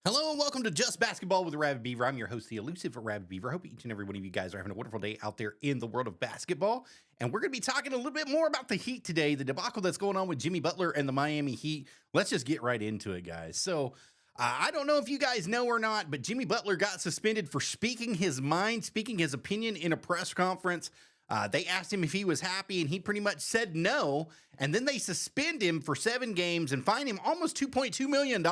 Hello and welcome to Just Basketball with Rabbit Beaver. I'm your host, the elusive Rabbit Beaver. Hope each and every one of you guys are having a wonderful day out there in the world of basketball. And we're going to be talking a little bit more about the Heat today, the debacle that's going on with Jimmy Butler and the Miami Heat. Let's just get right into it, guys. I don't know if you guys know or not, but Jimmy Butler got suspended for speaking his mind, speaking his opinion in a press conference. They asked him if he was happy, and he pretty much said no. And then they suspend him for 7 games and fine him almost $2.2 million.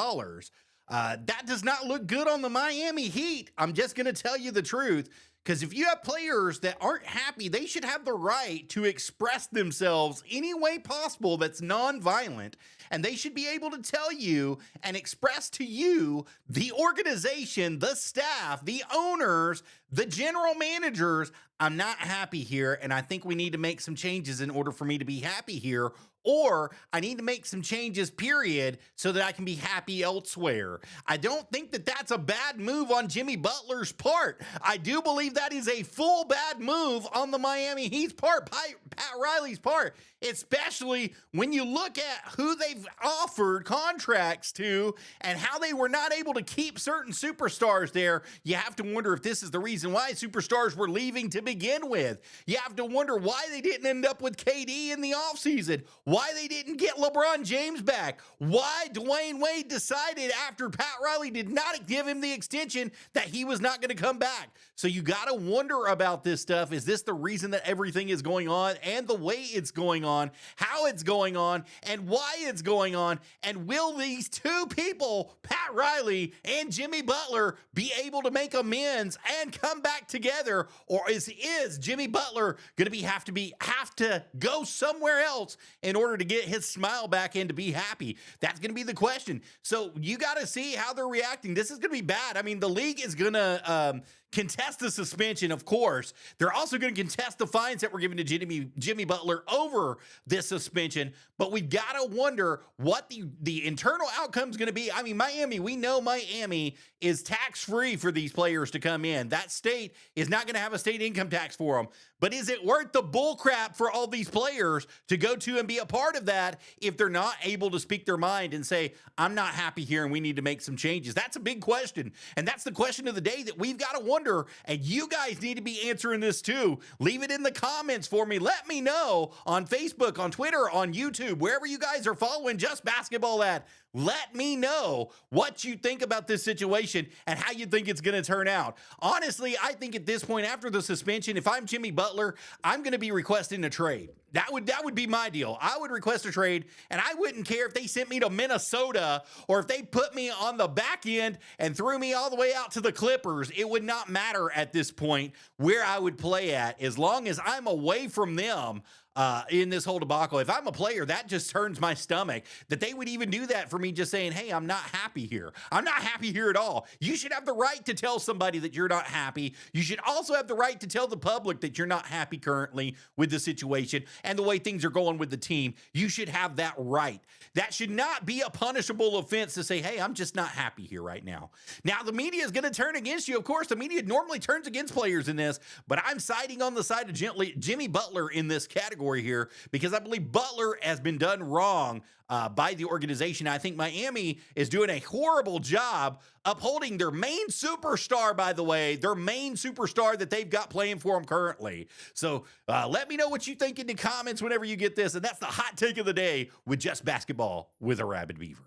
That does not look good on the Miami Heat. I'm just going to tell you the truth. Because if you have players that aren't happy, they should have the right to express themselves any way possible that's nonviolent. And they should be able to tell you and express to you, the organization, the staff, the owners, the general managers, I'm not happy here, and I think we need to make some changes in order for me to be happy here, or I need to make some changes, period, so that I can be happy elsewhere. I don't think that that's a bad move on Jimmy Butler's part. I do believe that is a full bad move on the Miami Heat's part, Pat Riley's part, especially when you look at who they've offered contracts to and how they were not able to keep certain superstars there. You have to wonder if this is the reason why superstars were leaving to begin with. You have to wonder why they didn't end up with KD in the offseason, why they didn't get LeBron James back, why Dwayne Wade decided after Pat Riley did not give him the extension that he was not going to come back. So you got to wonder about this stuff. Is this the reason that everything is going on and the way it's going on, how it's going on, and why it's going on? And will these two people, Pat Riley and Jimmy Butler, be able to make amends and come back together? Or is Jimmy Butler going to have to go somewhere else in order to get his smile back and to be happy? That's going to be the question. So you got to see how they're reacting. This is going to be bad. I mean, the league is going to contest the suspension, of course. They're also going to contest the fines that were given to Jimmy Butler over this suspension. But we've got to wonder what the internal outcome is going to be. I mean, we know Miami is tax-free for these players to come in. That state is not going to have a state income tax for them. But is it worth the bullcrap for all these players to go to and be a part of that if they're not able to speak their mind and say, I'm not happy here and we need to make some changes? That's a big question. And that's the question of the day that we've got to wonder. And you guys need to be answering this too. Leave it in the comments for me. Let me know on Facebook, on Twitter, on YouTube, wherever you guys are following Just Basketball at. Let me know what you think about this situation and how you think it's going to turn out. Honestly, I think at this point, after the suspension, if I'm Jimmy Butler, I'm going to be requesting a trade. That would be my deal. I would request a trade, and I wouldn't care if they sent me to Minnesota or if they put me on the back end and threw me all the way out to the Clippers. It would not matter at this point where I would play at, as long as I'm away from them. In this whole debacle, if I'm a player, that just turns my stomach that they would even do that for me, just saying, hey, I'm not happy here. I'm not happy here at all. You should have the right to tell somebody that you're not happy. You should also have the right to tell the public that you're not happy currently with the situation and the way things are going with the team. You should have that right. That should not be a punishable offense to say, hey, I'm just not happy here right now. Now, the media is going to turn against you. Of course, the media normally turns against players in this, but I'm siding on the side of Jimmy Butler in this category here, because I believe Butler has been done wrong by the organization. I think Miami is doing a horrible job upholding their main superstar, by the way, their main superstar that they've got playing for them currently. So let me know what you think in the comments whenever you get this. And that's the hot take of the day with Just Basketball with a Rabbit Beaver.